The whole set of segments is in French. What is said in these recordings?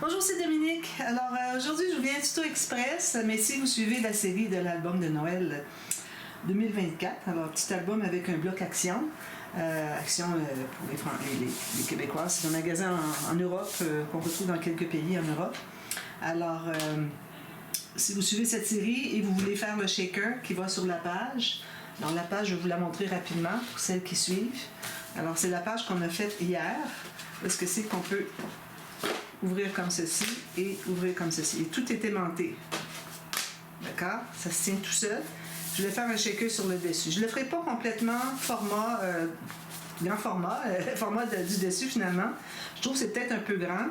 Bonjour, c'est Dominique. Alors aujourd'hui, je vous viens tuto express, mais si vous suivez la série de l'album de Noël 2024, alors petit album avec un bloc action, action pour les Québécois, c'est un magasin en Europe qu'on retrouve dans quelques pays en Europe. Alors si vous suivez cette série et vous voulez faire le shaker qui va sur la page, dans la page, je vais vous la montrer rapidement pour celles qui suivent. Alors c'est la page qu'on a faite hier, parce que c'est qu'on peut ouvrir comme ceci et ouvrir comme ceci. Et tout est aimanté. D'accord? Ça se tient tout seul. Je vais faire un shaker sur le dessus. Je ne le ferai pas complètement grand format, format du dessus finalement. Je trouve que c'est peut-être un peu grand.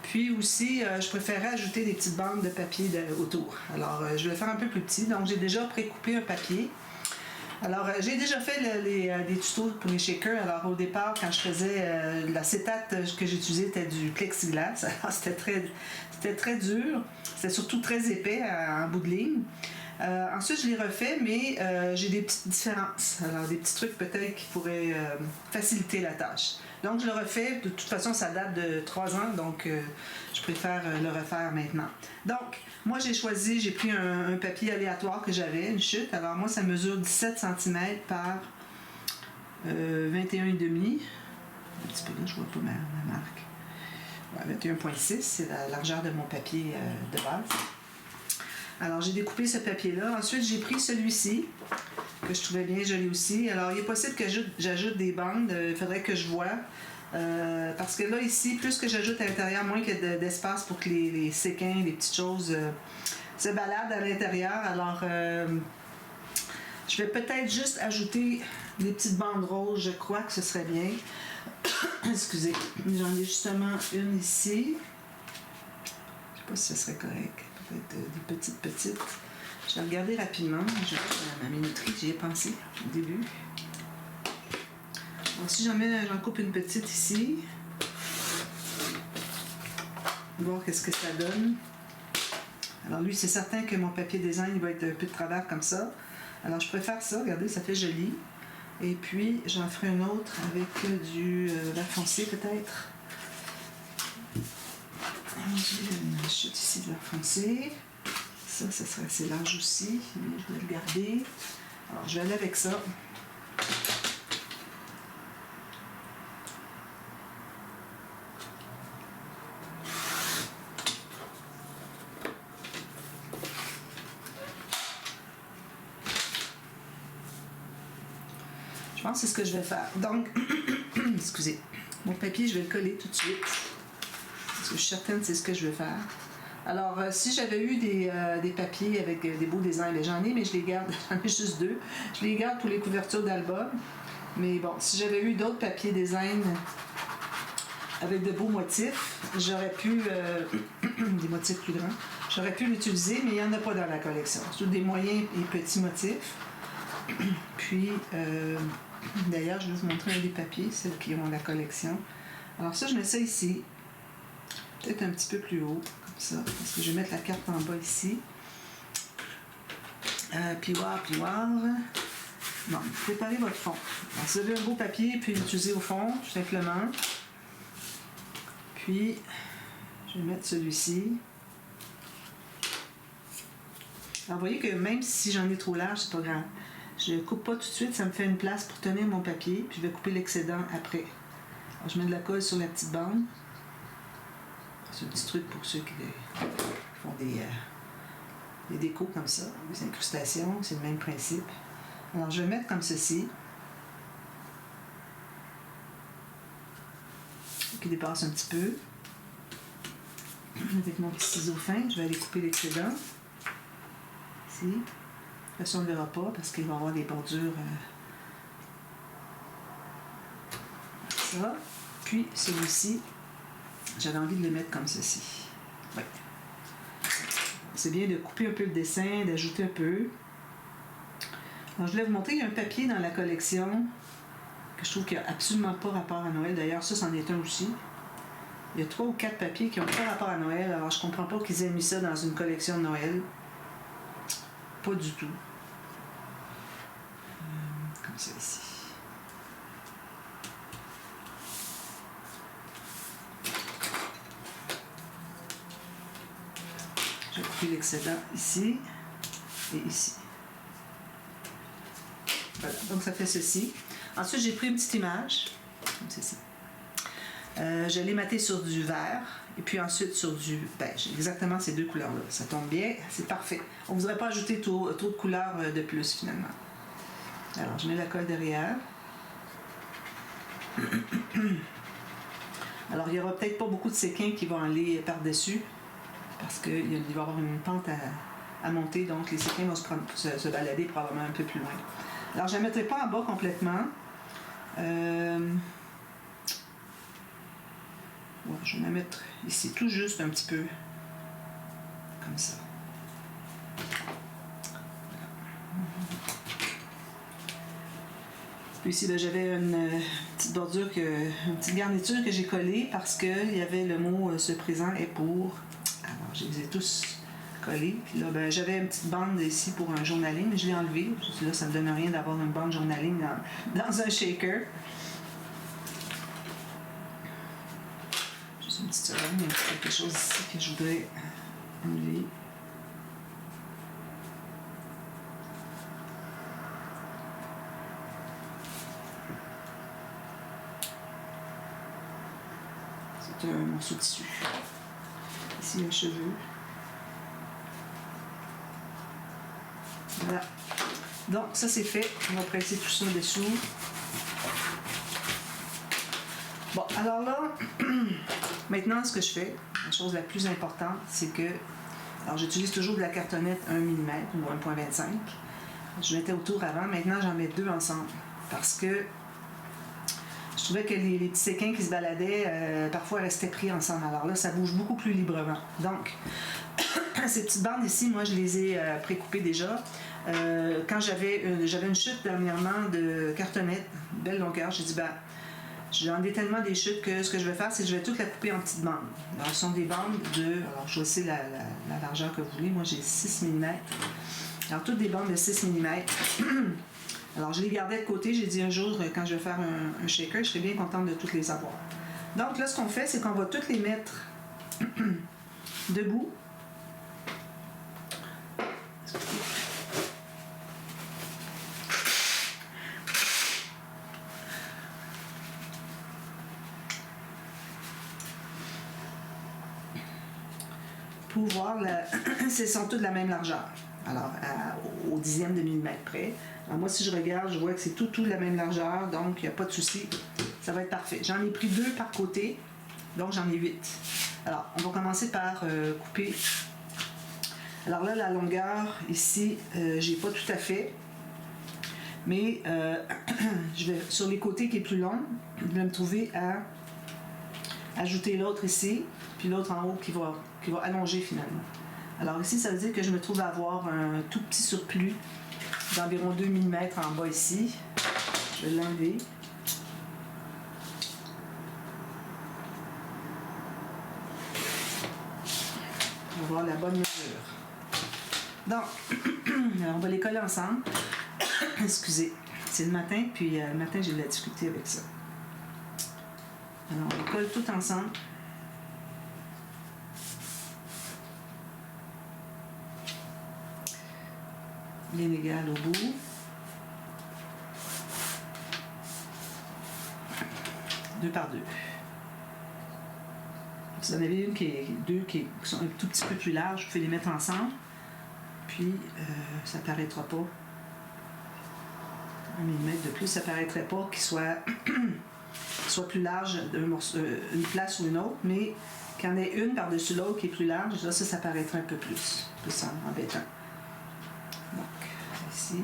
Puis aussi, je préférais ajouter des petites bandes de papier autour. Alors, je vais le faire un peu plus petit. Donc, j'ai déjà précoupé un papier. Alors, j'ai déjà fait des tutos pour les shakers. Alors, au départ, quand je faisais l'acétate que j'utilisais, c'était du plexiglas. Alors, c'était très dur. C'était surtout très épais en bout de ligne. Ensuite, je l'ai refait, mais j'ai des petites différences. Alors, des petits trucs peut-être qui pourraient faciliter la tâche. Donc, je le refais. De toute façon, ça date de 3 ans, donc je préfère le refaire maintenant. Donc, moi, j'ai pris un papier aléatoire que j'avais, une chute. Alors, moi, ça mesure 17 cm par 21,5. Un petit peu là, je vois pas ma marque. Ouais, 21,6, c'est la largeur de mon papier de base. Alors, j'ai découpé ce papier-là. Ensuite, j'ai pris celui-ci, que je trouvais bien joli aussi. Alors, il est possible que j'ajoute des bandes. Il faudrait que je voie. Parce que là, ici, plus que j'ajoute à l'intérieur, moins qu'il y a d'espace pour que les séquins, les petites choses se baladent à l'intérieur. Alors, je vais peut-être juste ajouter des petites bandes roses. Je crois que ce serait bien. Excusez, j'en ai justement une ici. Je sais pas si ce serait correct. Peut-être des petites. Je vais regarder rapidement. Je vais ma minuterie, j'y ai pensé au début. Donc, si j'en coupe une petite ici, voir qu'est-ce que ça donne. Alors lui, c'est certain que mon papier design il va être un peu de travers comme ça. Alors je préfère ça, regardez, ça fait joli. Et puis j'en ferai un autre avec du vert foncé peut-être. J'ai une chute ici de vert foncé. Ça serait assez large aussi, mais je vais le garder. Alors je vais aller avec ça. Je pense que c'est ce que je vais faire. Donc, excusez, mon papier, je vais le coller tout de suite. Parce que je suis certaine que c'est ce que je vais faire. Alors, si j'avais eu des papiers avec des beaux designs, j'en ai, mais je les garde. J'en ai juste 2. Je les garde pour les couvertures d'albums. Mais bon, si j'avais eu d'autres papiers design avec de beaux motifs, j'aurais pu, des motifs plus grands, j'aurais pu l'utiliser, mais il n'y en a pas dans la collection. C'est des moyens et petits motifs. Puis, d'ailleurs, je vais vous montrer un des papiers, ceux qui ont la collection. Alors ça, je mets ça ici. Peut-être un petit peu plus haut, comme ça, parce que je vais mettre la carte en bas ici. Plioir. Bon, préparez votre fond. Alors, si vous avez un beau papier, puis l'utiliser au fond, tout simplement. Puis, je vais mettre celui-ci. Alors, vous voyez que même si j'en ai trop large, c'est pas grave. Je ne coupe pas tout de suite, ça me fait une place pour tenir mon papier, puis je vais couper l'excédent après. Alors, je mets de la colle sur la petite bande. C'est un petit truc pour ceux qui font des décos comme ça, des incrustations, c'est le même principe. Alors, je vais mettre comme ceci. Qui dépasse un petit peu. Avec mon petit ciseau fin, je vais aller couper l'excédent. Ici. De toute façon, on ne le verra pas parce qu'il va y avoir des bordures. Ça. Puis, celui-ci, j'avais envie de le mettre comme ceci. Ouais. C'est bien de couper un peu le dessin, d'ajouter un peu. Alors, je voulais vous montrer, il y a un papier dans la collection que je trouve qu'il n'y a absolument pas rapport à Noël. D'ailleurs, ça, c'en est un aussi. Il y a 3 ou 4 papiers qui n'ont pas rapport à Noël. Alors, je comprends pas qu'ils aient mis ça dans une collection de Noël. Pas du tout. Comme ça ici. vais couper l'excédent ici et ici. Voilà, donc ça fait ceci. Ensuite, j'ai pris une petite image, comme ceci. Je l'ai matée sur du vert et puis ensuite sur du beige. Exactement ces deux couleurs-là. Ça tombe bien, c'est parfait. On ne voudrait pas ajouter trop de couleurs de plus finalement. Alors, je mets la colle derrière. Alors, il n'y aura peut-être pas beaucoup de séquins qui vont aller par-dessus parce qu'il va y avoir une pente à monter, donc les séquins vont se balader probablement un peu plus loin. Alors, je ne la mettrai pas en bas complètement. Ouais, je vais la mettre ici, tout juste un petit peu, comme ça. Puis ici, ben, j'avais une petite bordure, une petite garniture que j'ai collée parce qu'il y avait le mot « ce présent est pour ». Alors, je les ai tous collés. Puis là, ben, j'avais une petite bande ici pour un journaling, mais je l'ai enlevée. Là, ça ne me donne rien d'avoir une bande journaling dans un shaker. Juste une petite seconde, il y a quelque chose ici que je voudrais enlever. C'est un morceau de tissu. Ici, un cheveu. Voilà. Donc, ça c'est fait. On va presser tout ça dessous. Bon, alors là, maintenant, ce que je fais, la chose la plus importante, c'est que, alors j'utilise toujours de la cartonnette 1 mm ou 1,25. Je mettais autour avant, maintenant j'en mets deux ensemble. Parce que je trouvais que les petits séquins qui se baladaient, parfois restaient pris ensemble. Alors là, ça bouge beaucoup plus librement. Donc, ces petites bandes ici, moi, je les ai précoupées déjà. Quand j'avais une chute dernièrement de cartonnette, belle longueur, j'ai dit, ben, j'en ai tellement des chutes que ce que je vais faire, c'est que je vais toutes la couper en petites bandes. Alors, ce sont des bandes de... Alors, je choisis la largeur que vous voulez. Moi, j'ai 6 mm. Alors, toutes des bandes de 6 mm. Alors, je les gardais de côté. J'ai dit un jour, quand je vais faire un shaker, je serais bien contente de toutes les avoir. Donc, là, ce qu'on fait, c'est qu'on va toutes les mettre debout. Pour voir, ce sont toutes de la même largeur. Alors, au dixième de millimètre près. Alors, moi, si je regarde, je vois que c'est tout de la même largeur, donc il n'y a pas de souci. Ça va être parfait. J'en ai pris 2 par côté, donc j'en ai 8. Alors, on va commencer par couper. Alors là, la longueur, ici, j'ai pas tout à fait. Mais je vais, sur les côtés qui est plus long, je vais me trouver à ajouter l'autre ici, puis l'autre en haut qui va allonger finalement. Alors ici, ça veut dire que je me trouve à avoir un tout petit surplus d'environ 2 mm en bas ici. Je vais l'enlever. On va avoir la bonne mesure. Donc, on va les coller ensemble. Excusez, c'est le matin, puis le matin, j'ai de la difficulté avec ça. Alors, on les colle tout ensemble. Bien égal au bout. Deux par deux. Si vous en avez deux qui sont un tout petit peu plus larges, vous pouvez les mettre ensemble. Puis, ça ne paraîtra pas. 1 mm de plus, ça ne paraîtrait pas qu'il soit plus large une place ou une autre, mais qu'il y en ait une par-dessus l'autre qui est plus large, là, ça paraîtrait un peu plus embêtant. Donc, ici.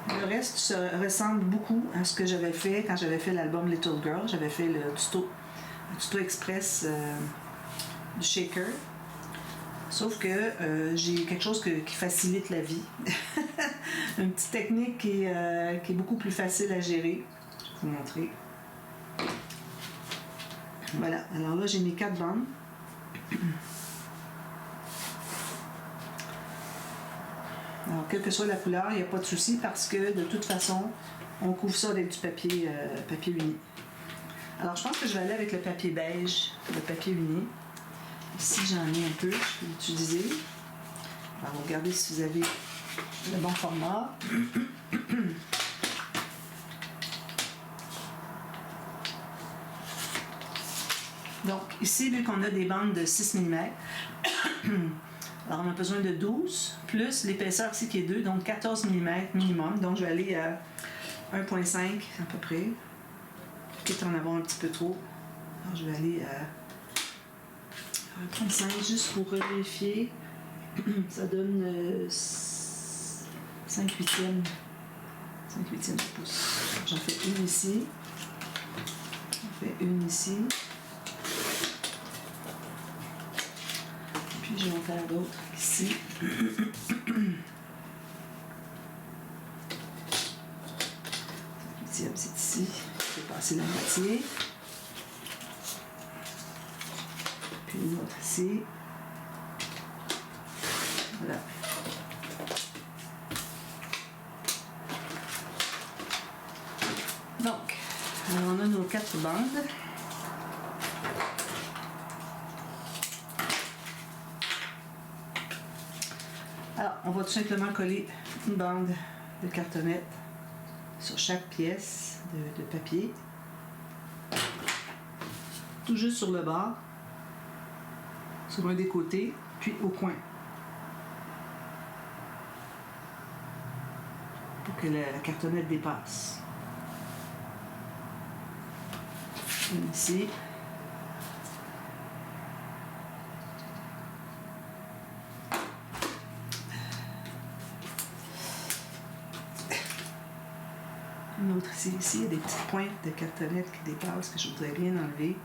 Le reste se ressemble beaucoup à ce que j'avais fait quand j'avais fait l'album Little Girl. J'avais fait le tuto express du shaker. Sauf que j'ai quelque chose qui facilite la vie. Une petite technique qui est beaucoup plus facile à gérer. Je vais vous montrer. Voilà. Alors là, j'ai mis 4 bandes. Alors, quelle que soit la couleur, il n'y a pas de souci parce que, de toute façon, on couvre ça avec du papier uni. Alors, je pense que je vais aller avec le papier beige, le papier uni. Ici, j'en ai un peu, je peux l'utiliser. Alors, regardez si vous avez le bon format. Donc, ici, vu qu'on a des bandes de 6 mm, alors on a besoin de 12, plus l'épaisseur ici qui est 2, donc 14 mm minimum. Donc, je vais aller à 1,5 à peu près. Peut-être en avoir un petit peu trop. Alors, je vais aller à 1,5 juste pour vérifier. Ça donne 5 huitièmes. 5 huitièmes de pouce. J'en fais une ici. J'en fais une ici. Puis je vais en faire d'autres ici. C'est ici. Je vais passer la moitié. Puis une autre ici. Voilà. Donc, on a nos 4 bandes. Alors, on va tout simplement coller une bande de cartonnette sur chaque pièce de papier. Tout juste sur le bord, sur un des côtés, puis au coin. Pour que la cartonnette dépasse. Une ici. Une autre ici. Ici, il y a des petites pointes de cartonnette qui dépassent que je voudrais bien enlever.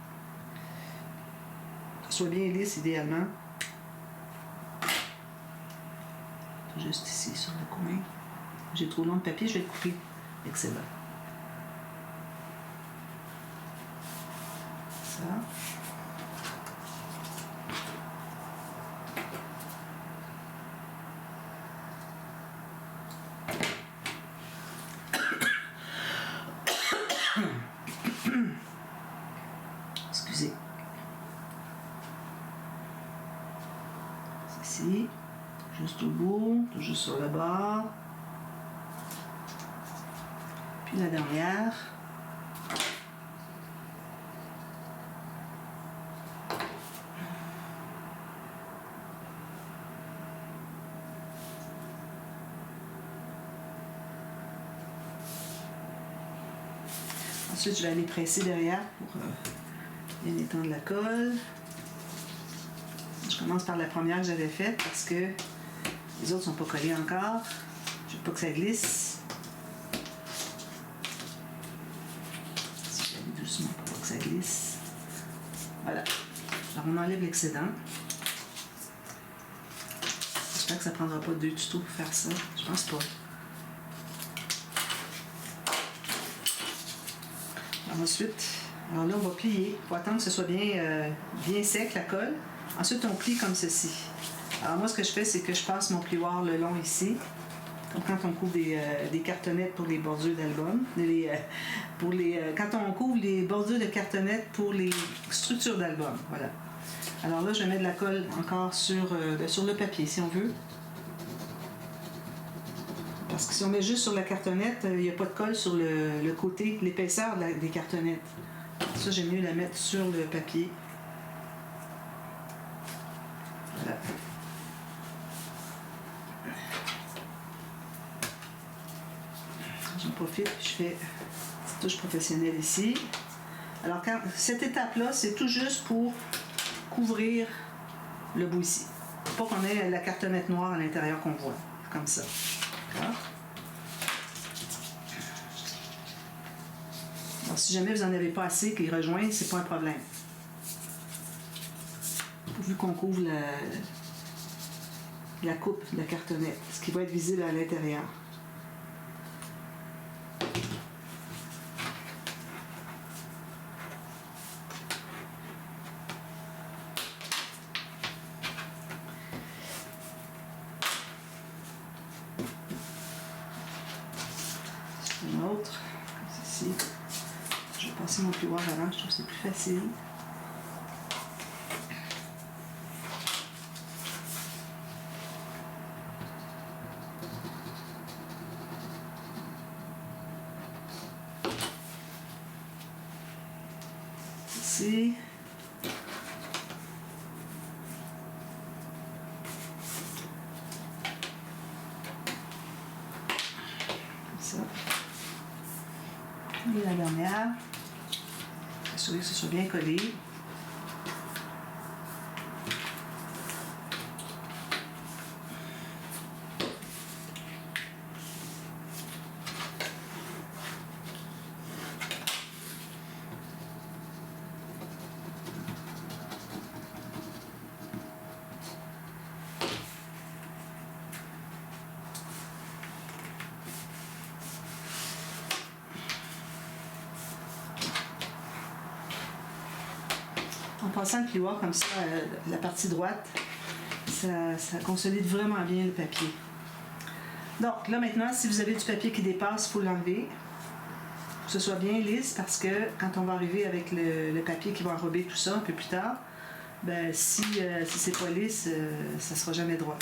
Que ce soit bien lisse idéalement. Juste ici sur le coin. J'ai trop long de papier, je vais le couper. Excellent. Ça. Excusez. Ici. Juste au bout, tout juste sur le bord. Puis la dernière. Ensuite, je vais aller presser derrière pour bien étendre la colle. Je commence par la première que j'avais faite parce que les autres ne sont pas collés encore. Je ne veux pas que ça glisse. Si je vais aller doucement pour pas que ça glisse. Voilà. Alors, on enlève l'excédent. J'espère que ça ne prendra pas 2 tutos pour faire ça. Je pense pas. Alors, ensuite, alors là, on va plier. Il faut attendre que ce soit bien sec, la colle. Ensuite, on plie comme ceci. Alors moi, ce que je fais, c'est que je passe mon plioir le long ici. Comme quand on couvre des cartonnettes pour les bordures d'album. Quand on couvre les bordures de cartonnettes pour les structures d'album. Voilà. Alors là, je mets de la colle encore sur le papier, si on veut. Parce que si on met juste sur la cartonnette, il n'y a pas de colle sur le côté, l'épaisseur des cartonnettes. Ça, j'aime mieux la mettre sur le papier. Voilà. J'en profite, je fais une petite touche professionnelle ici. Alors, cette étape-là, c'est tout juste pour couvrir le bout ici. Pour pas qu'on ait la cartonnette noire à l'intérieur qu'on voit. Comme ça. D'accord? Alors, si jamais vous n'en avez pas assez qui rejoignent, c'est pas un problème. Pourvu qu'on couvre la coupe de la cartonnette, ce qui va être visible à l'intérieur. Une autre, comme ceci. Je vais passer mon plioir avant, je trouve que c'est plus facile. Ici. Ça. Et la dernière, assurer que ce soit bien collé. En passant le plioir comme ça, la partie droite, ça consolide vraiment bien le papier. Donc là maintenant, si vous avez du papier qui dépasse, il faut l'enlever. Faut que ce soit bien lisse parce que quand on va arriver avec le papier qui va enrober tout ça un peu plus tard, ben, si c'est pas lisse, ça sera jamais droit.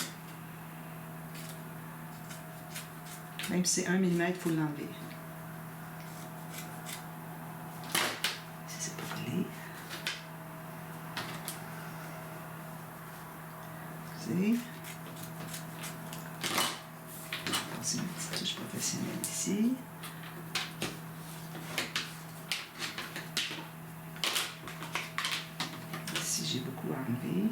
Même si c'est 1 mm, il faut l'enlever. Si c'est pas collé. Passer une petite touche professionnelle ici. Ici, j'ai beaucoup enlevé.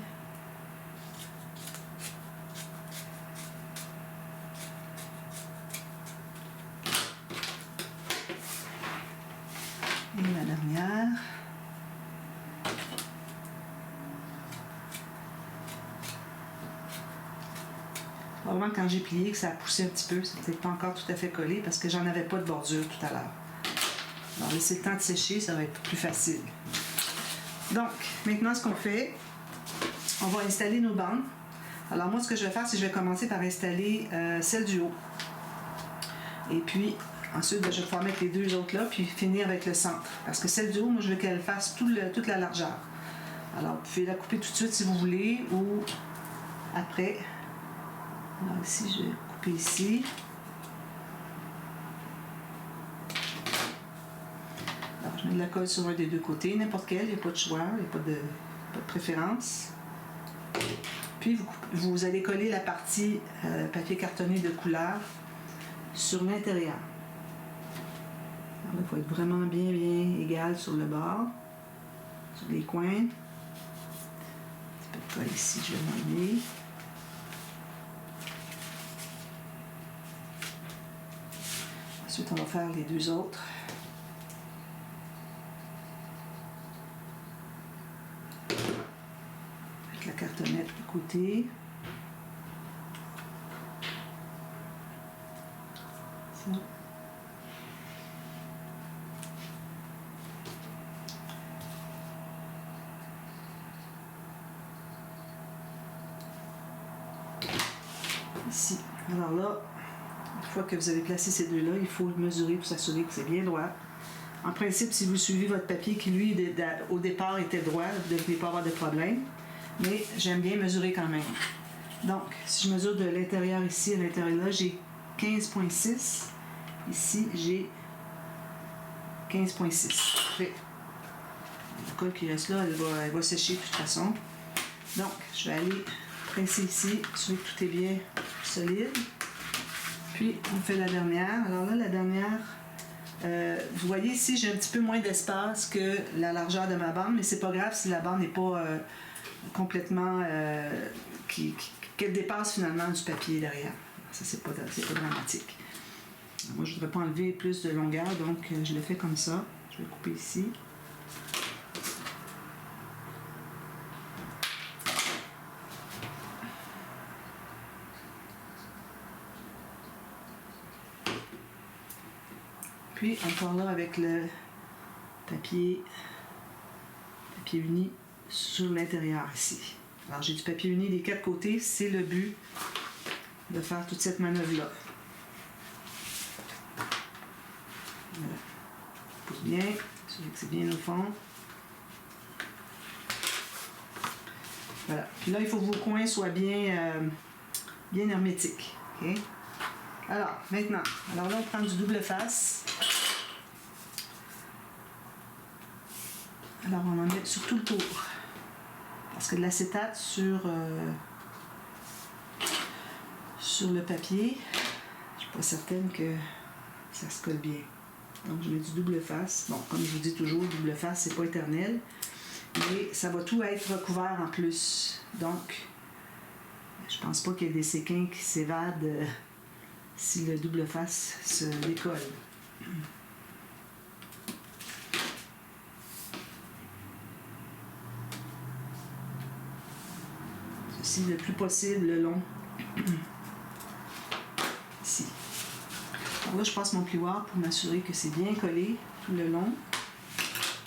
Et la dernière. Probablement quand j'ai plié que ça a poussé un petit peu, c'est peut-être pas encore tout à fait collé parce que j'en avais pas de bordure tout à l'heure. Alors laissez le temps de sécher, ça va être plus facile. Donc, maintenant ce qu'on fait, on va installer nos bandes. Alors moi ce que je vais faire, c'est que je vais commencer par installer celle du haut. Et puis ensuite, je vais pouvoir mettre les deux autres là, puis finir avec le centre. Parce que celle du haut, moi je veux qu'elle fasse toute la largeur. Alors vous pouvez la couper tout de suite si vous voulez, ou après. Alors ici, je vais couper ici. Alors, je mets de la colle sur un des deux côtés, n'importe quel, il n'y a pas de choix, il n'y a pas de préférence. Puis, vous allez coller la partie papier cartonné de couleur sur l'intérieur. Il faut être vraiment bien égal sur le bord, sur les coins. Un petit peu de colle ici, je vais l'enlever. Ensuite, on va faire les deux autres. Avec la cartonnette de côté. Ça. Ici. Alors là, une fois que vous avez placé ces deux-là, il faut mesurer pour s'assurer que c'est bien droit. En principe, si vous suivez votre papier qui, lui, au départ était droit, vous ne devriez pas avoir de problème. Mais j'aime bien mesurer quand même. Donc, si je mesure de l'intérieur ici à l'intérieur là, j'ai 15,6. Ici, j'ai 15,6. Parfait. La colle qui reste là, elle va sécher de toute façon. Donc, je vais aller presser ici, assurer que tout est bien solide. Puis, on fait la dernière. Alors là, la dernière, vous voyez ici, j'ai un petit peu moins d'espace que la largeur de ma bande, mais c'est pas grave si la bande n'est pas complètement... qu'elle dépasse finalement du papier derrière. Ça, c'est pas dramatique. Alors, moi, je ne voudrais pas enlever plus de longueur, donc je le fais comme ça. Je vais couper ici. Puis encore là avec le papier uni sur l'intérieur ici. Alors j'ai du papier uni des quatre côtés, c'est le but de faire toute cette manœuvre-là. Voilà. Pousse bien, Assurer que c'est bien au fond. Voilà. Puis là, il faut que vos coins soient bien hermétiques. OK? Alors, maintenant, là, on prend du double face. Alors, on en met sur tout le tour. Parce que de l'acétate sur le papier, je suis pas certaine que ça se colle bien. Donc, je mets du double face. Bon, comme je vous dis toujours, le double face, c'est pas éternel. Mais ça va tout être recouvert en plus. Donc, je pense pas qu'il y ait des séquins qui s'évadent si le double face se décolle. Ceci le plus possible le long. Ici. Alors là, je passe mon plioir pour m'assurer que c'est bien collé tout le long.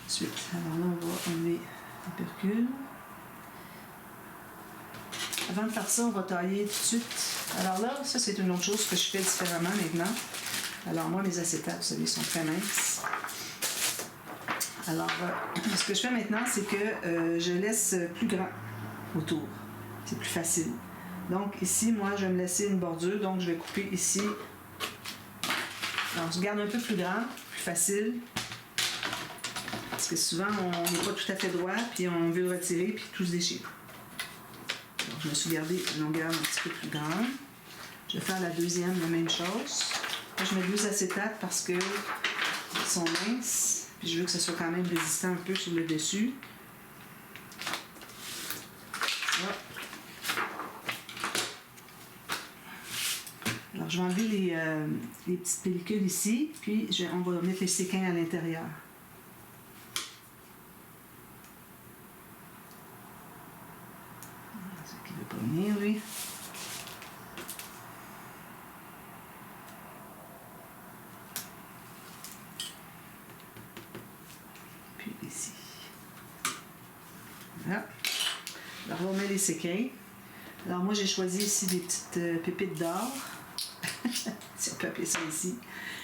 Ensuite, alors là, on va enlever l'opercule. Avant de faire ça, on va tailler tout de suite. Alors là, ça c'est une autre chose que je fais différemment maintenant. Alors moi, mes acétates, vous savez, sont très minces. Alors, ce que je fais maintenant, c'est que je laisse plus grand autour. C'est plus facile. Donc ici, moi, je vais me laisser une bordure. Donc je vais couper ici. Alors je garde un peu plus grand, plus facile. Parce que souvent, on n'est pas tout à fait droit, puis on veut le retirer, puis tout se déchire. Donc, je me suis gardé une longueur un petit peu plus grande. Je vais faire la deuxième, la même chose. Là, je mets 2 acétates parce qu'ils sont minces. Puis je veux que ça soit quand même résistant un peu sur le dessus. Voilà. Alors, je vais enlever les petites pellicules ici, puis on va mettre les séquins à l'intérieur. Ce qui ne veut pas venir, lui. Puis ici. Voilà. Alors, on met les séquins. Alors, moi, j'ai choisi ici des petites pépites d'or. Si on peut appeler ça ici.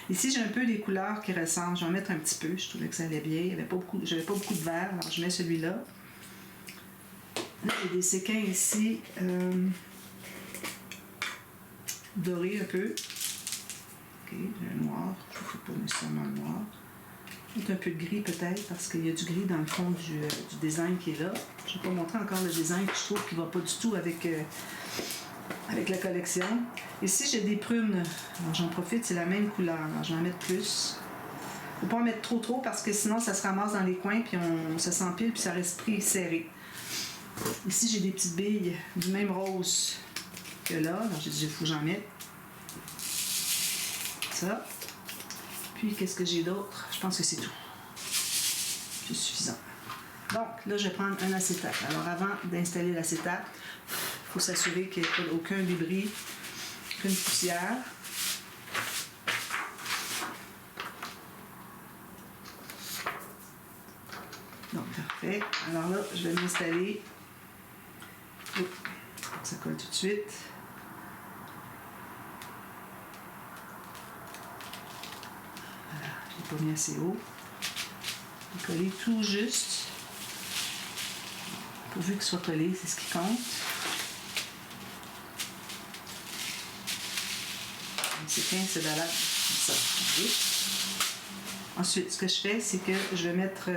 Ici, j'ai un peu des couleurs qui ressemblent. Je vais en mettre un petit peu. Je trouvais que ça allait bien. J'avais pas beaucoup de vert, alors je mets celui-là. Là, j'ai des séquins ici dorés un peu. Ok, j'ai un noir. Je ne fais pas nécessairement le noir. Un peu de gris peut-être, parce qu'il y a du gris dans le fond du design qui est là. Je ne vais pas montrer encore le design que je trouve qui ne va pas du tout avec la collection. Ici, j'ai des prunes. Alors, j'en profite, c'est la même couleur. Alors, je vais en mettre plus. Il ne faut pas en mettre trop parce que sinon, ça se ramasse dans les coins, puis ça s'empile, puis ça reste pris serré. Ici, j'ai des petites billes du même rose que là. Alors, j'ai dit, il faut que j'en mette. Ça. Puis, qu'est-ce que j'ai d'autre? Je pense que c'est tout. C'est suffisant. Donc, là, je vais prendre un acétate. Alors, avant d'installer l'acétate, il faut s'assurer qu'il n'y ait aucun débris, aucune poussière. Donc, parfait. Alors là, je vais m'installer. Ça colle tout de suite. Voilà, je l'ai pas mis assez haut. Je vais coller tout juste. Pourvu qu'il soit collé, c'est ce qui compte. C'est 15, c'est valable. Comme ça. Okay. Ensuite, ce que je fais, c'est que je vais mettre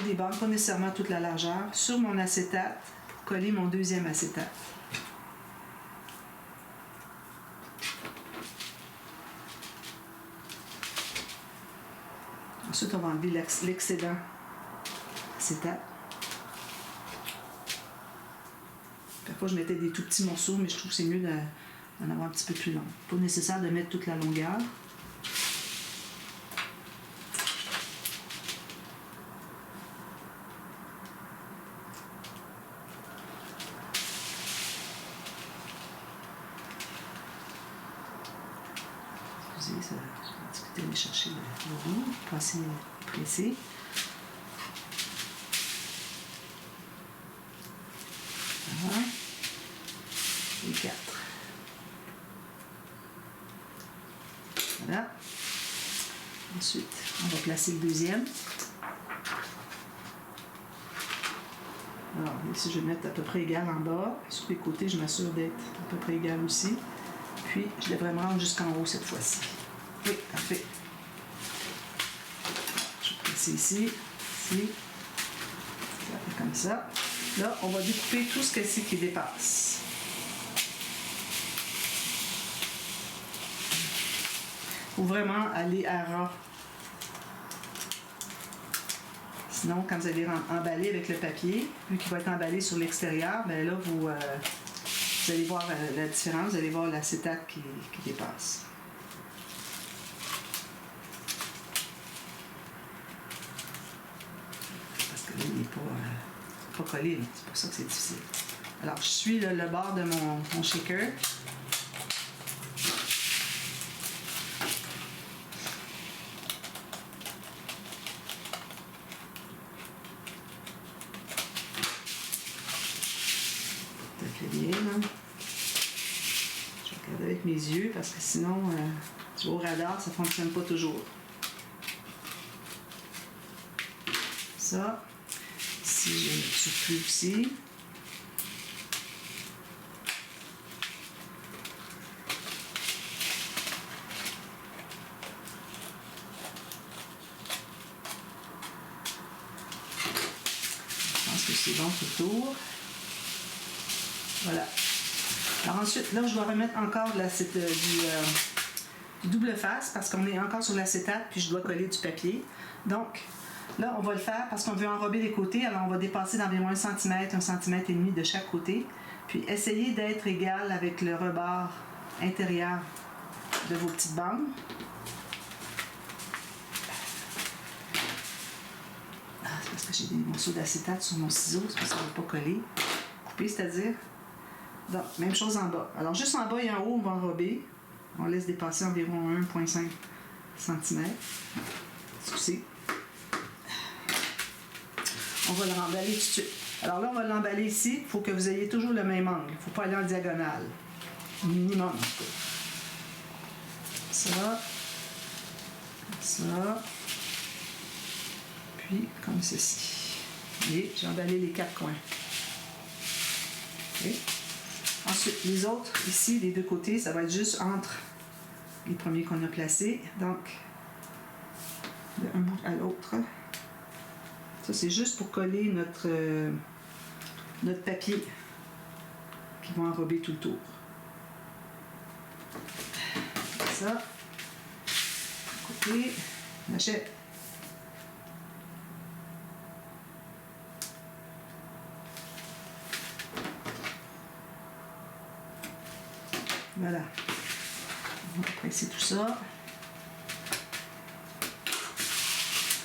des bandes, pas nécessairement toute la largeur, sur mon acétate pour coller mon deuxième acétate. Ensuite, on va enlever l'excédent acétate. Parfois, je mettais des tout petits morceaux, mais je trouve que c'est mieux d'en avoir un petit peu plus long. Pas nécessaire de mettre toute la longueur. Excusez, ça, je vais discuter aller chercher le bout, pas assez pressé. Voilà. Et 4. Voilà. placer le deuxième. Alors, ici, je vais mettre à peu près égal en bas. Sur les côtés, je m'assure d'être à peu près égal aussi. Puis, je devrais me rendre jusqu'en haut cette fois-ci. Oui, parfait. Je vais placer ici, ici. Ça fait comme ça. Là, on va découper tout ce qui dépasse. Il faut vraiment aller à ras. Sinon, quand vous allez emballer avec le papier, vu qu'il va être emballé sur l'extérieur, bien là, vous allez voir la différence, vous allez voir l'acétate qui dépasse. Parce que là, il n'est pas collé, c'est pour ça que c'est difficile. Alors, je suis le bord de mon shaker. Bien, là. Je vais regarder avec mes yeux parce que sinon, au radar, ça ne fonctionne pas toujours. Ça. Ici, j'ai le surplus aussi. Je pense que c'est bon tout autour. Voilà. Alors ensuite, là, je dois remettre encore du double face parce qu'on est encore sur l'acétate, puis je dois coller du papier. Donc, là, on va le faire parce qu'on veut enrober les côtés. Alors, on va dépasser d'environ 1 cm, 1 cm et demi de chaque côté. Puis, essayez d'être égal avec le rebord intérieur de vos petites bandes. Ah, c'est parce que j'ai des morceaux d'acétate sur mon ciseau, c'est parce que ça ne va pas coller. Couper, c'est-à-dire... Donc, même chose en bas. Alors, juste en bas et en haut, on va enrober. On laisse dépasser environ 1,5 cm. Excusez. On va le remballer tout de suite. Alors là, on va l'emballer ici. Il faut que vous ayez toujours le même angle. Il ne faut pas aller en diagonale. Minimum, en tout cas. Ça. Ça. Puis, comme ceci. Et j'ai emballé les 4 coins. OK. Ensuite, les autres, ici, les deux côtés, ça va être juste entre les premiers qu'on a placés. Donc, d'un bout à l'autre. Ça, c'est juste pour coller notre papier qui va enrober tout le tour. Ça. Côté, on achète. Voilà. On va presser tout ça.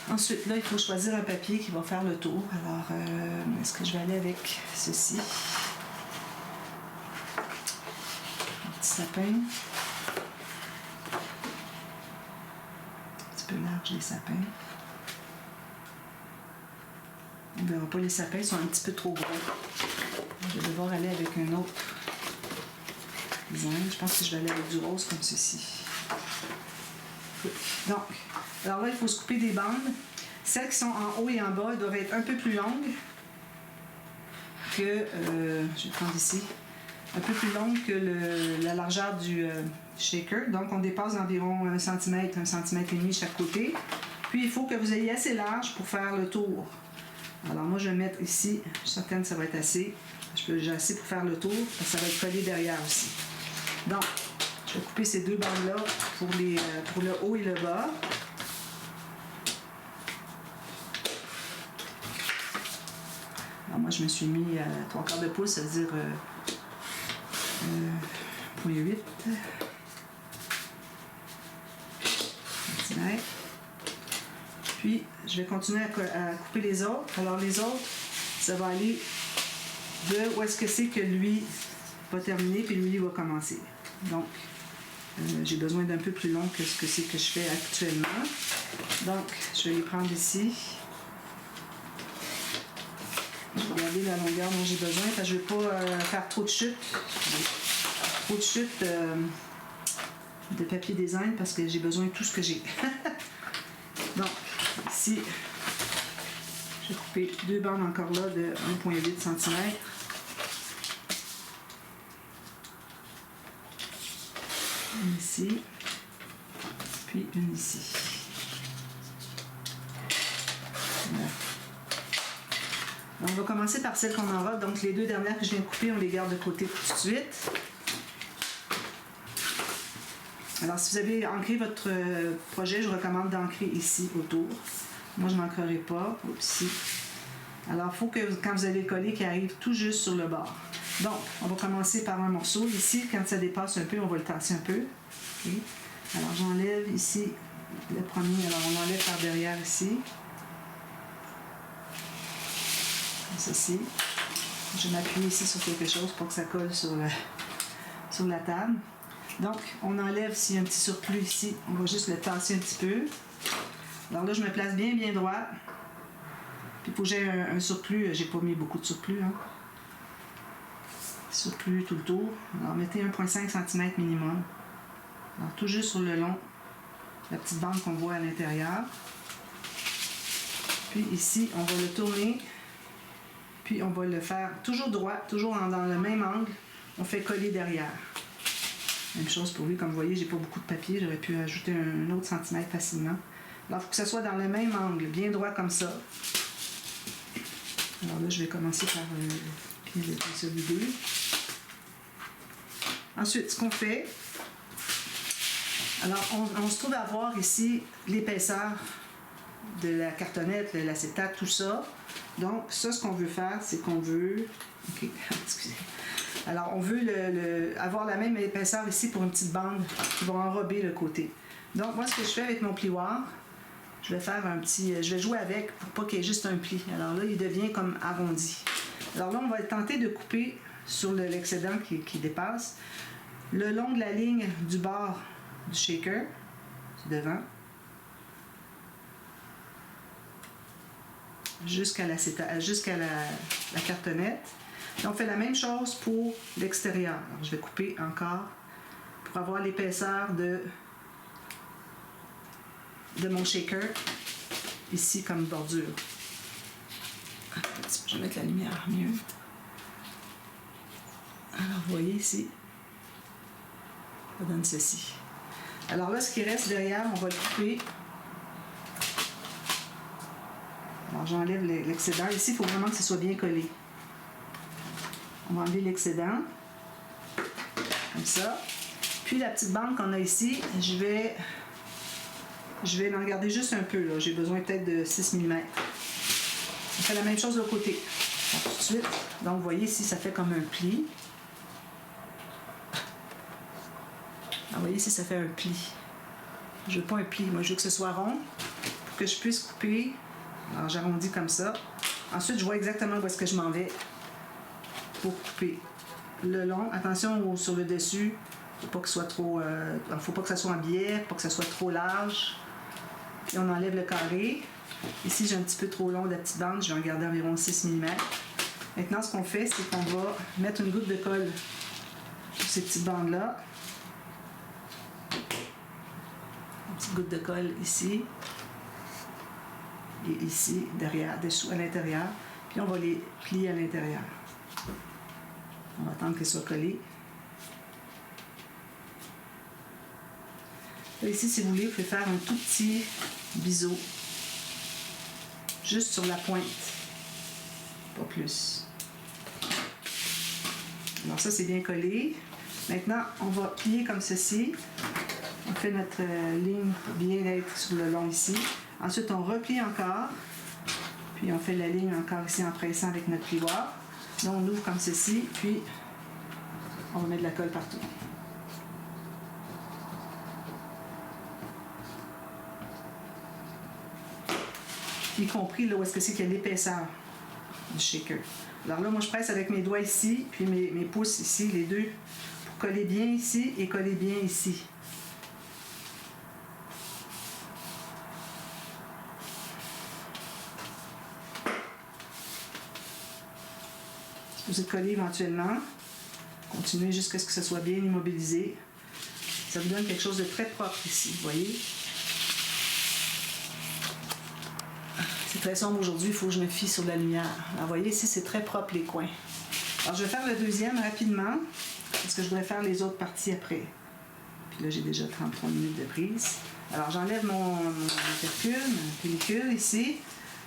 Ensuite, là, il faut choisir un papier qui va faire le tour. Alors, est-ce que je vais aller avec ceci? Un petit sapin. Un petit peu large, les sapins. On ne verra pas les sapins, ils sont un petit peu trop gros. Je vais devoir aller avec un autre. Je pense que je vais aller avec du rose comme ceci. Donc, alors là, il faut se couper des bandes. Celles qui sont en haut et en bas, elles doivent être un peu plus longues que, je vais prendre ici, un peu plus longues que la largeur du shaker. Donc, on dépasse d'environ 1 cm, 1 cm et demi chaque côté. Puis, il faut que vous ayez assez large pour faire le tour. Alors, moi, je vais mettre ici, je suis certaine que ça va être assez. J'ai assez pour faire le tour, parce que ça va être collé derrière aussi. Donc, je vais couper ces deux bandes-là pour le haut et le bas. Alors moi, je me suis mis à 3/4 de pouce, ça veut dire 0,8 cm. Puis, je vais continuer à couper les autres. Alors, les autres, ça va aller de où est-ce que c'est que lui va terminer, puis lui va commencer. Donc, j'ai besoin d'un peu plus long que ce que c'est que je fais actuellement. Donc, je vais les prendre ici. Je vais regarder la longueur dont j'ai besoin, parce que je ne veux pas faire trop de chutes. Trop de chutes de papier design, parce que j'ai besoin de tout ce que j'ai. Donc, ici, j'ai coupé 2 bandes encore là de 1,8 cm. Une ici, puis une ici. Voilà. On va commencer par celle qu'on enrobe. Donc les 2 dernières que je viens de couper, on les garde de côté tout de suite. Alors si vous avez ancré votre projet, je vous recommande d'ancrer ici autour. Moi je n'ancrerai pas, ici. Alors il faut que quand vous allez le coller, qu'il arrive tout juste sur le bord. Donc on va commencer par un morceau. Ici, quand ça dépasse un peu, on va le tasser un peu. Okay. Alors j'enlève ici le premier. Alors on enlève par derrière ici. Comme ceci. Je m'appuie ici sur quelque chose pour que ça colle sur la table. Donc, on enlève s'il y a un petit surplus ici. On va juste le tasser un petit peu. Alors là, je me place bien droit. Puis pour que j'ai un surplus, j'ai pas mis beaucoup de surplus. Hein. Surplus tout le tour. Alors, mettez 1,5 cm minimum. Alors, tout juste sur le long, la petite bande qu'on voit à l'intérieur. Puis ici, on va le tourner. Puis on va le faire toujours droit, toujours dans le même angle. On fait coller derrière. Même chose pour lui, comme vous voyez, j'ai pas beaucoup de papier, j'aurais pu ajouter un autre centimètre facilement. Alors, il faut que ça soit dans le même angle, bien droit comme ça. Alors là, je vais commencer par bien le consolider. Ensuite, ce qu'on fait, alors on se trouve à avoir ici l'épaisseur de la cartonnette, l'acétate, tout ça. Donc, ça, ce qu'on veut faire, c'est qu'on veut... OK, excusez. Alors, on veut avoir la même épaisseur ici pour une petite bande qui va enrober le côté. Donc, moi, ce que je fais avec mon plioir, je vais faire un petit... Je vais jouer avec pour pas qu'il y ait juste un pli. Alors là, il devient comme arrondi. Alors là, on va tenter de couper sur l'excédent qui dépasse le long de la ligne du bord du shaker, du devant, jusqu'à la cartonnette. Et on fait la même chose pour l'extérieur. Je vais couper encore pour avoir l'épaisseur de mon shaker ici comme bordure. Je vais mettre la lumière mieux. Alors vous voyez ici, ça donne ceci. Alors là, ce qui reste derrière, on va le couper. Alors j'enlève l'excédent. Ici, il faut vraiment que ce soit bien collé. On va enlever l'excédent, comme ça. Puis la petite bande qu'on a ici, je vais en garder juste un peu. J'ai besoin peut-être de 6 mm. On fait la même chose de l'autre côté. Alors, tout de suite. Donc, vous voyez ici, ça fait comme un pli. Alors, vous voyez ici, ça fait un pli. Je veux pas un pli. Moi, je veux que ce soit rond pour que je puisse couper. Alors, j'arrondis comme ça. Ensuite, je vois exactement où est-ce que je m'en vais pour couper le long. Attention sur le dessus. Faut pas que ce soit trop... faut pas que ça soit en biais, pas que ça soit trop large. Puis on enlève le carré. Ici, j'ai un petit peu trop long de la petite bande. Je vais en garder environ 6 mm. Maintenant, ce qu'on fait, c'est qu'on va mettre une goutte de colle sur ces petites bandes-là. Une petite goutte de colle ici. Et ici, derrière, dessous, à l'intérieur. Puis on va les plier à l'intérieur. On va attendre qu'elles soient collées. Là, ici, si vous voulez, vous pouvez faire un tout petit biseau. Juste sur la pointe. Pas plus. Alors ça, c'est bien collé. Maintenant, on va plier comme ceci. On fait notre ligne bien être sur le long ici. Ensuite, on replie encore. Puis on fait la ligne encore ici en pressant avec notre plioir. Là, on ouvre comme ceci. Puis on va mettre de la colle partout. Y compris là où est-ce que c'est qu'il y a l'épaisseur du shaker. Alors là, moi, je presse avec mes doigts ici, puis mes pouces ici, les deux, pour coller bien ici et coller bien ici. Vous êtes collé éventuellement. Continuez jusqu'à ce que ce soit bien immobilisé. Ça vous donne quelque chose de très propre ici, vous voyez? très sombre aujourd'hui, il faut que je me fie sur la lumière. Alors, vous voyez, ici, c'est très propre les coins. Alors, je vais faire le deuxième rapidement, parce que je voudrais faire les autres parties après. Puis là, j'ai déjà 33 minutes de prise. Alors, j'enlève mon pellicule ici.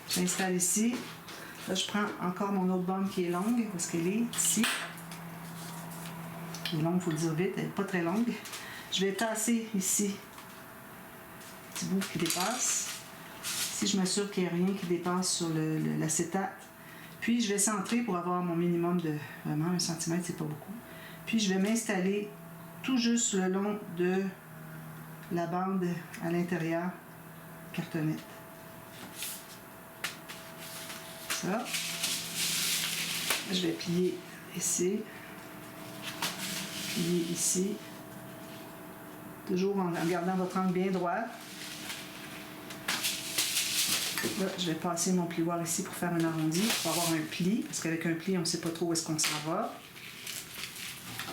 J'installe ici. Là, je prends encore mon autre bande qui est longue, parce qu'elle est ici. Elle est longue, il faut le dire vite, elle n'est pas très longue. Je vais tasser ici, petit bout qui dépasse. Ici, je m'assure qu'il n'y a rien qui dépasse sur l'acétate. Puis, je vais centrer pour avoir mon minimum de, vraiment, 1 cm, c'est pas beaucoup. Puis, je vais m'installer tout juste le long de la bande à l'intérieur, cartonnette. Ça. Je vais plier ici, plier ici. Toujours en gardant votre angle bien droit. Là, je vais passer mon plioir ici pour faire un arrondi, pour avoir un pli, parce qu'avec un pli, on ne sait pas trop où est-ce qu'on s'en va.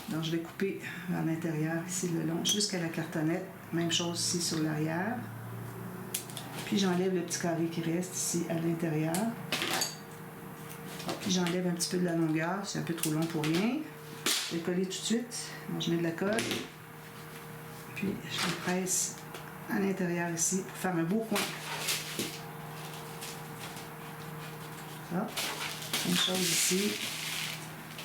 Donc, je vais couper à l'intérieur, ici le long, jusqu'à la cartonnette. Même chose ici sur l'arrière. Puis, j'enlève le petit carré qui reste ici à l'intérieur. Puis, j'enlève un petit peu de la longueur, c'est un peu trop long pour rien. Je vais coller tout de suite. Donc, je mets de la colle. Puis, je le presse à l'intérieur ici pour faire un beau coin. Ça. Même chose ici.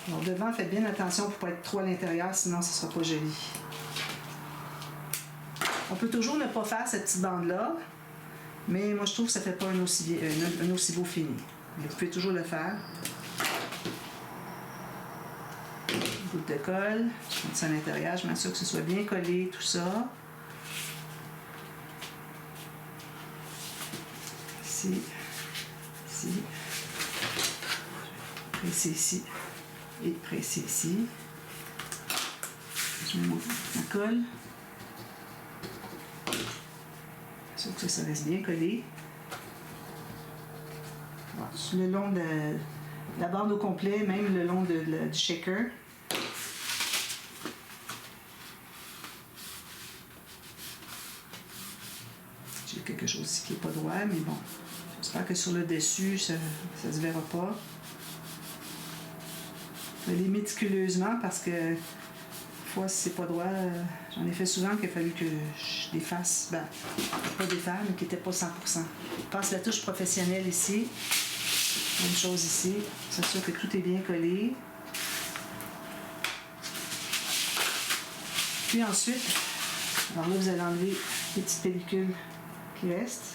Alors, devant, faites bien attention pour ne pas être trop à l'intérieur, sinon ce ne sera pas joli. On peut toujours ne pas faire cette petite bande-là, mais moi, je trouve que ça ne fait pas un aussi beau fini. Mais vous pouvez toujours le faire. Goutte de colle, je mets ça à l'intérieur, je m'assure que ce soit bien collé, tout ça. Ici, ici, presser ici et presser ici. Je mets ma colle. Je m'assure que ça reste bien collé. Voilà. Le long de la bande au complet, même le long du shaker. J'ai quelque chose ici qui n'est pas droit, mais bon. J'espère que sur le dessus, ça ne se verra pas. Je vais aller méticuleusement parce que, fois si c'est pas droit, j'en ai fait souvent qu'il a fallu que je défasse, ben, pas défaire, mais qui n'était pas 100%. Je passe la touche professionnelle ici. Même chose ici. S'assure que tout est bien collé. Puis ensuite, alors là, vous allez enlever les petites pellicules qui restent.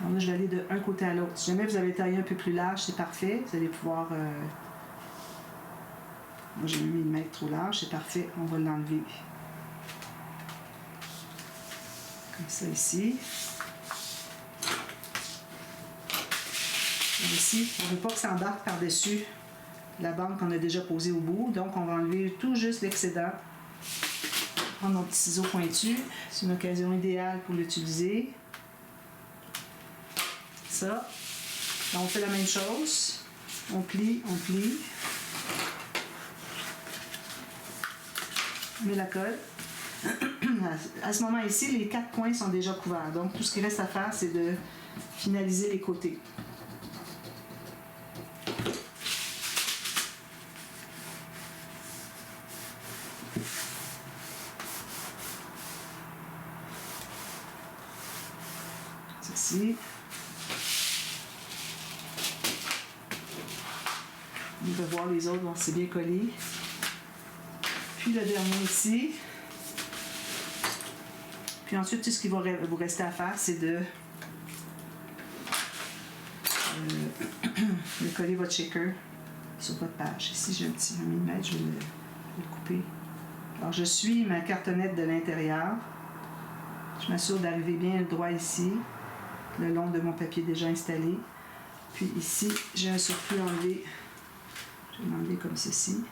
Alors là, je vais aller de un côté à l'autre. Si jamais vous avez taillé un peu plus large, c'est parfait. Vous allez pouvoir... Moi, j'ai mis le mètre trop large, c'est parfait. On va l'enlever. Comme ça ici. Et ici, on ne veut pas que ça embarque par-dessus la bande qu'on a déjà posée au bout. Donc, on va enlever tout juste l'excédent. Prendre mon petit ciseau pointu. C'est une occasion idéale pour l'utiliser. Ça. Là, on fait la même chose. On plie, on plie. On met la colle. À ce moment ici, les 4 coins sont déjà couverts. Donc, tout ce qui reste à faire, c'est de finaliser les côtés. Ceci. On va voir les autres, c'est bien collé. Puis le dernier ici. Puis ensuite, tout ce qu'il va vous rester à faire, c'est de coller votre shaker sur votre page. Ici, j'ai un petit 1 mm, je vais le couper. Alors, je suis ma cartonnette de l'intérieur. Je m'assure d'arriver bien droit ici, le long de mon papier déjà installé. Puis ici, j'ai un surplus enlevé. Je vais l'enlever comme ceci.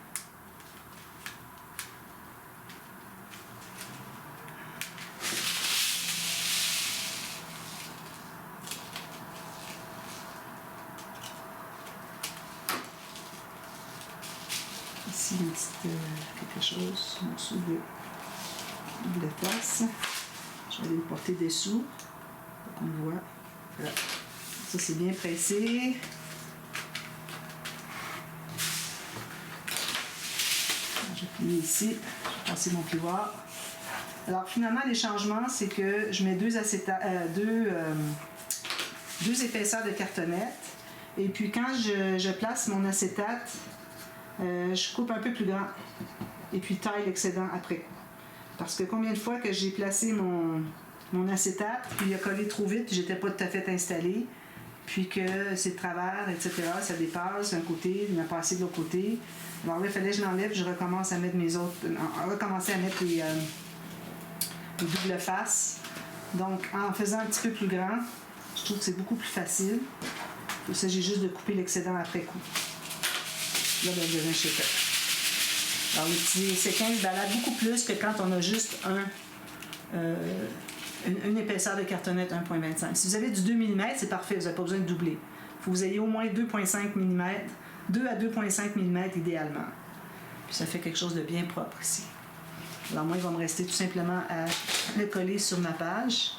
Ici, une petite quelque chose, un morceau de glace. Je Je vais aller le porter dessous pour qu'on le voit. Voilà. Ça, c'est bien pressé. Je vais plier ici. Je vais passer mon plioir. Alors, finalement, les changements, c'est que je mets deux épaisseurs de cartonnette. Et puis, quand je place mon acétate, je coupe un peu plus grand. Et puis, taille l'excédent après. Parce que combien de fois que j'ai placé mon acétate, puis il a collé trop vite, puis j'étais pas tout à fait installée, puis que c'est de travers, etc., ça dépasse d'un côté, il m'a passé de l'autre côté. Alors là, il fallait que je l'enlève, je recommence à mettre recommencer à mettre les doubles faces. Donc, en faisant un petit peu plus grand, je trouve que c'est beaucoup plus facile. Il s'agit juste de couper l'excédent après coup. Là, ben, je vais un shaker. Alors, le petit séquin se balade beaucoup plus que quand on a juste une épaisseur de cartonnette 1,25. Si vous avez du 2 mm, c'est parfait, vous n'avez pas besoin de doubler. Il faut que vous ayez au moins 2,5 mm, 2 à 2,5 mm idéalement. Puis ça fait quelque chose de bien propre ici. Alors moi, il va me rester tout simplement à le coller sur ma page.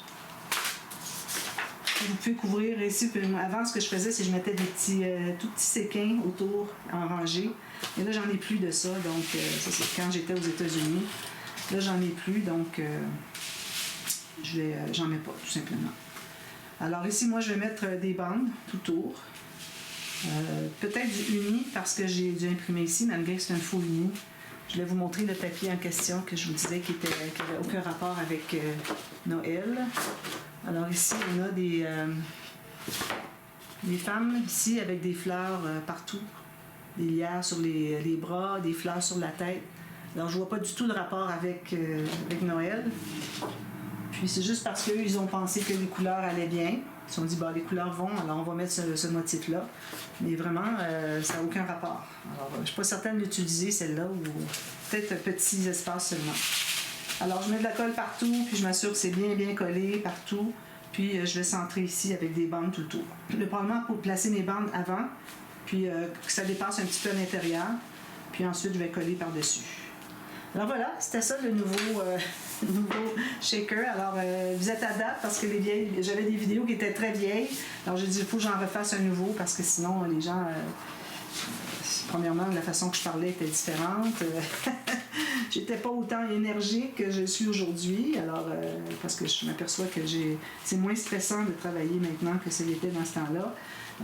Vous pouvez couvrir ici. Avant, ce que je faisais, c'est que je mettais des tout petits séquins autour en rangée. Et là, j'en ai plus de ça. Donc, ça, c'est quand j'étais aux États-Unis. Là, j'en ai plus. Donc, j'en mets pas, tout simplement. Alors ici, moi, je vais mettre des bandes tout autour. Peut-être du uni, parce que j'ai dû imprimer ici, malgré que c'est un faux uni. Je vais vous montrer le papier en question que je vous disais qui n'avait aucun rapport avec Noël. Alors ici, on a des femmes ici avec des fleurs partout. Des lierres sur les bras, des fleurs sur la tête. Alors je vois pas du tout le rapport avec Noël. Puis c'est juste parce qu'eux, ils ont pensé que les couleurs allaient bien. Ils se sont dit, bah, les couleurs vont, alors on va mettre ce motif-là. Mais vraiment, ça n'a aucun rapport. Alors, je ne suis pas certaine d'utiliser celle-là ou peut-être petits espaces seulement. Alors, je mets de la colle partout, puis je m'assure que c'est bien, bien collé partout. Puis, je vais centrer ici avec des bandes tout le tour. Probablement pour placer mes bandes avant, puis que ça dépasse un petit peu à l'intérieur. Puis ensuite, je vais coller par-dessus. Alors voilà, c'était ça le nouveau shaker. Alors, vous êtes à date parce que j'avais des vidéos qui étaient très vieilles. Alors, j'ai dit, il faut que j'en refasse un nouveau parce que sinon, les gens... premièrement, la façon que je parlais était différente. J'étais pas autant énergique que je suis aujourd'hui. Alors, parce que je m'aperçois que c'est moins stressant de travailler maintenant que ça l'était dans ce temps-là.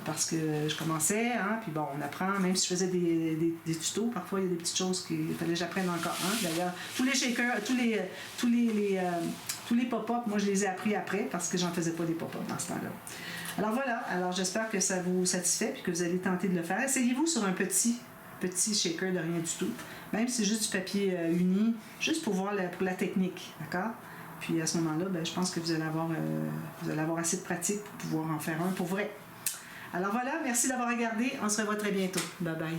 Parce que je commençais, hein, puis bon, on apprend, même si je faisais des tutos, parfois il y a des petites choses qu'il fallait que j'apprenne encore. Hein. D'ailleurs, tous les shakers, tous les pop-up, moi je les ai appris après parce que j'en faisais pas des pop-up dans ce temps-là. Alors voilà, alors j'espère que ça vous satisfait et que vous allez tenter de le faire. Essayez-vous sur un petit shaker de rien du tout, même si c'est juste du papier uni, juste pour voir pour la technique, d'accord? Puis à ce moment-là, ben, je pense que vous allez avoir assez de pratique pour pouvoir en faire un pour vrai. Alors voilà, merci d'avoir regardé. On se revoit très bientôt. Bye bye.